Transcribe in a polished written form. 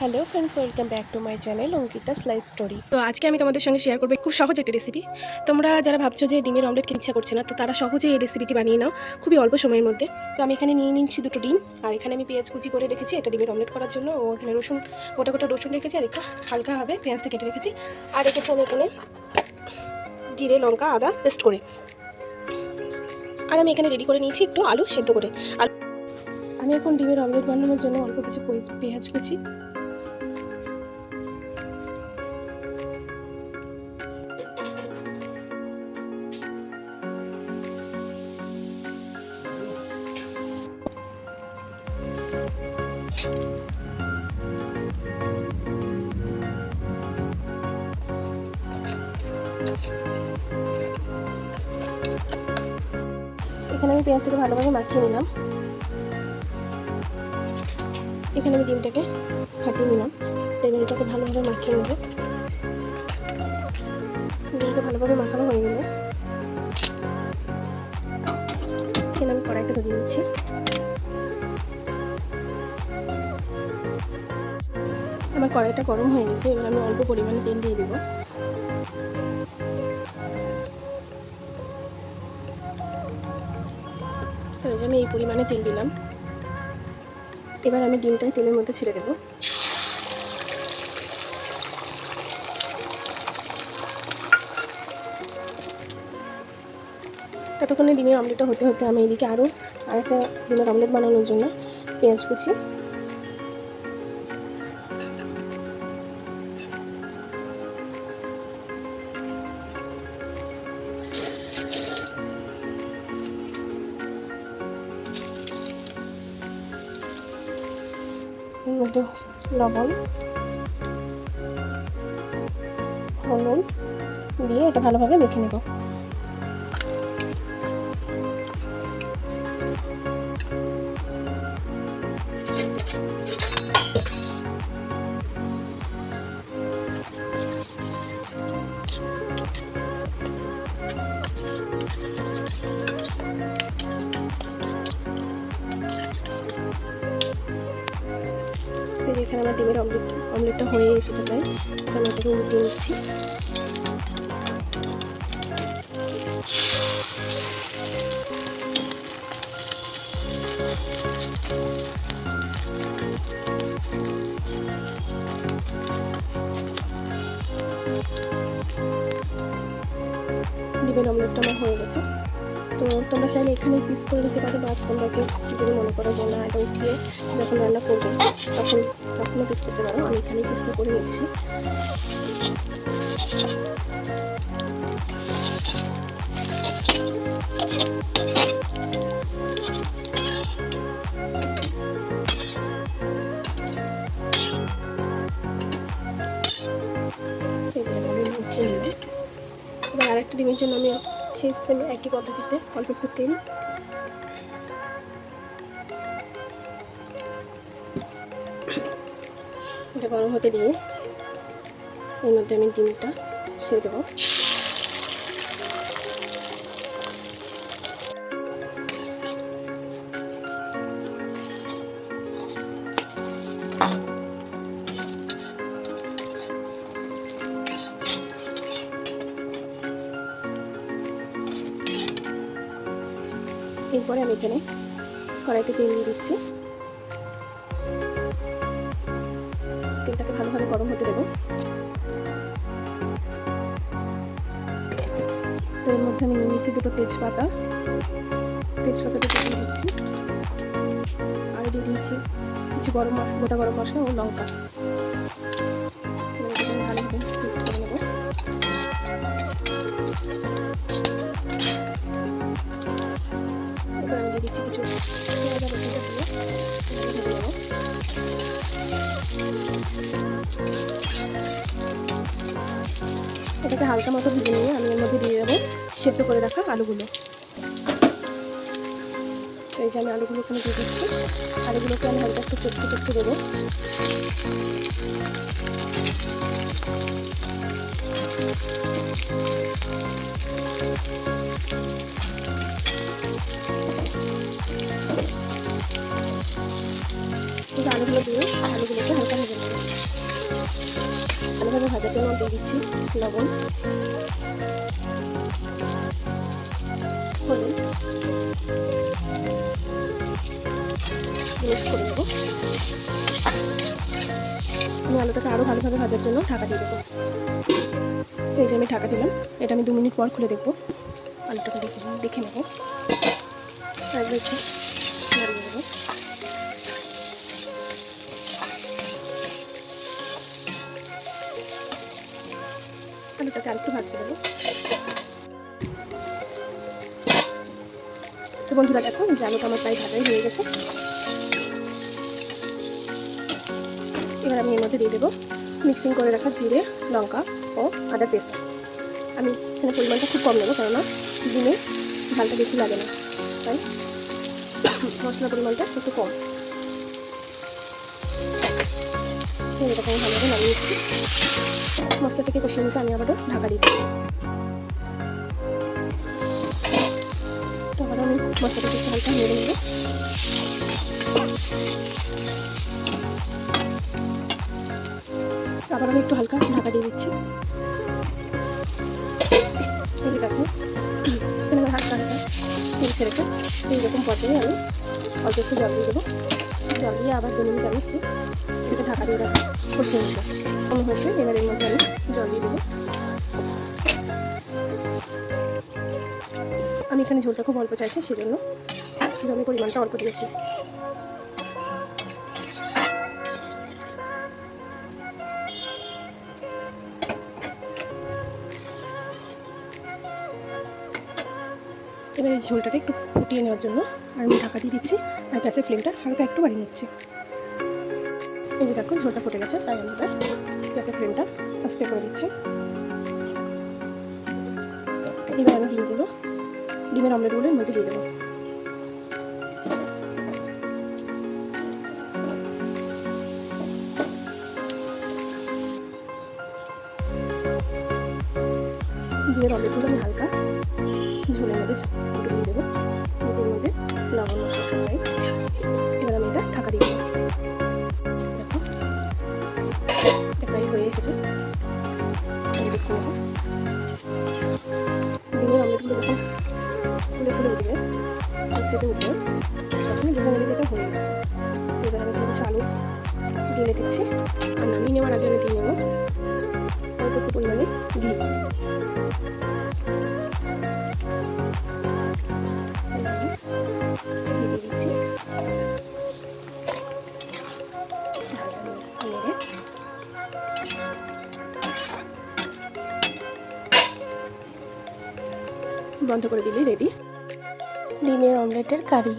Hello friends, welcome back to my channel Ankita's life story. তো আজকে আমি তোমাদের সঙ্গে শেয়ার করবো খুব সহজ একটা রেসিপি। তোমরা যারা ভাবছো যে ডিমের অমলেট খেতে ইচ্ছা করছে না, তো তারা সহজেই এই রেসিপিটি বানিয়ে নাও খুবই অল্প সময়ের মধ্যে। তো আমি এখানে নিয়ে নিচ্ছি 2টো ডিম, আর এখানে আমি পেঁয়াজ কুচি করে রেখেছি এটা ডিমের অমলেট করার জন্য। ও এখানে রসুন, গোটা গোটা রসুন রেখেছি, আর একটু হালকাভাবে পেঁয়াজটা কেটে রেখেছি। আর রেখেছি আমি এখানে জিরে, লঙ্কা, আদা পেস্ট করে। আর আমি এখানে রেডি করে নিয়েছি একটু আলু সেদ্ধ করে। আর আমি এখন ডিমের অমলেট বানানোর জন্য অল্প কিছু পেঁয়াজ কুচি, এখানে আমি পেঁয়াজটাকে ভালোভাবে মাখিয়ে নিলাম। এখানে আমি ডিমটাকে ফাটিয়ে নিলাম। এবার এটাকে ভালোভাবে মাখিয়ে নেব। ডিমটা ভালোভাবে মাখানো হয়ে গেলে এখানে আমি কড়াইটা ধরিয়ে নিচ্ছি। আমার কড়াইটা গরম হয়ে গেছে, এবার আমি অল্প পরিমাণে তেল দিয়ে দেবো। তো এই যে আমি এই পরিমাণে তেল দিলাম। এবার আমি ডিমটাই তেলের মধ্যে ছেড়ে দেবো। ততক্ষণে ডিমের অমলেটটা হতে হতে আমি এদিকে আরেকটা ডিমের অমলেট বানানোর জন্য পেঁয়াজ কুচি, এর মধ্যে লবণ, হলুদ দিয়ে এটা ভালোভাবে মেখে নেব। এখানে আমার ডিমের অমলেটটা হয়ে এসেছে প্রায়। আমি এটাকে উল্টে নিচ্ছি। ডিমের অমলেটটা আমার হয়ে গেছে। তো তোমরা চাইলে এখানে পিস করে দিতে পারো, বা তোমরা কেউ যদি মনে করো যে না এটা উঠিয়ে যখন রান্না করবে তখনও পিস করতে পারো। আমি এখানেই পিসটা করে নিচ্ছি। এবার আরেকটা ডিমের জন্য আমি সেই একই পদ্ধতিতে অল্প একটু তেল, এটা গরম হতে দিয়ে এর মধ্যে আমি ডিমটা ছেড়ে দেবো। এরপরে আমি এখানে কড়াইতে তেল দিয়ে দিচ্ছি। তেলটাকে ভালোভাবে গরম হতে দেবো। তো এর মধ্যে আমি নিয়ে নিচ্ছি 2টো তেজপাতা দিয়ে দিচ্ছি। আর দিয়ে দিচ্ছি কিছু গোটা গরম মশলা ও লঙ্কা। ভালোভাবে মিক্স করে নেব। এবার আমি দিয়ে দিচ্ছি কিছু পেঁয়াজ আর রসুনটা দিয়ে ভেজে নেব। এটাকে হালকা মতো ভেজে নিয়ে আমি এর মধ্যে দিয়ে দেবো সেদ্ধ করে রাখা আলুগুলো। এই যে আমি আলুগুলো এখানে দিয়ে দিচ্ছি। আলুগুলোকে আমি হালকা একটু চটকে দেবো। আলুগুলো দিয়ে আলুগুলোকে হালকা ভেজে নেব। ভালোভাবে ভাজার জন্য দিয়ে দিচ্ছি লবণ, হলুদ, মিক্স করে দেবো। আমি আলুটাকে আরও ভালোভাবে ভাজার জন্য ঢাকা দিয়ে দেবো। এই যে আমি ঢাকা দিলাম, এটা আমি 2 মিনিট পর খুলে দেখবো। আলুটাকে দেখে নেবো, একবার একটু নাড়িয়ে দেবো। আলুটাকে আরেকটু ভাজতে দেবো। তো বন্ধুরা দেখো যে আলুটা আমার প্রায় ভাজাই হয়ে গেছে। এবার আমি এর মধ্যে দিয়ে দেবো মিক্সিং করে রাখা জিরে, লঙ্কা ও আদা পেস্ট। আমি এখানে পরিমাণটা খুব কম নেবো, কেননা ডিমে ঝালটা বেশি লাগে না, তাই মশলার পরিমাণটা একটু কম। এটাকে আমি ভালোভাবে নামিয়ে নিচ্ছি। মশলাটাকে কষিয়ে নিতে আমি আবারও ঢাকা দিয়ে দিচ্ছি। তো আবারও আমি মশলাটাকে একটু হালকা নেড়ে নেবো। আবার আমি একটু হালকা ঢাকা দিয়ে দিচ্ছি। এই দেখো এখানে আমার হালকা হালকা তেল ছেড়েছে। এইরকম পর্যায়ে আমি অল্প একটু জল দিয়ে দেবো। জল দিয়ে আবার 2 মিনিট আমি একটু এটাকে ঢাকা দিয়ে রাখবো, কষিয়ে নেবো। কম হয়েছে, এবার এর মধ্যে আমি জল দিয়ে দেবো। আমি এখানে ঝোলটা খুব অল্প চাইছি, সেজন্য জলের পরিমাণটা অল্প দিয়েছি। এবার এই ঝোলটাকে একটু ফুটিয়ে নেওয়ার জন্য আমি ঢাকা দিয়ে দিচ্ছি আর গ্যাসের ফ্লেমটা হালকা একটু বাড়িয়ে নিচ্ছি। এই যে দেখো ঝোলটা ফুটে গেছে, তাই আমি এবার গ্যাসের ফ্লেমটা আস্তে করে দিচ্ছি। এবার আমি ডিমের অমলেটগুলো এর মধ্যে দিয়ে দেবো। ডিমের অমলেটগুলো আমি হালকা ঝোলের মধ্যে দিয়ে দেবো। এর মধ্যে লবণ মশলা চাই। এবার আমি এটা ঢাকা দিয়ে দেবো। দেখো এটা প্রায় হয়ে এসেছে, আমি দেখে নেবো। ডিমের অমলেটগুলো যখন ফুলে ফুলে উঠবে আর ফেটে উঠবে, তখন বুঝে নেবে যেটা হয়ে গেছে। এবার আমি কিছু আলু ঢেলে দিচ্ছি আর নামিয়ে নেওয়ার আগে আমি দিয়ে নেবো অল্প একটু পরিমাণে ঘি। দিয়ে দিচ্ছি বন্ধ করে দিলেই রেডি ডিমের অমলেটের কারি।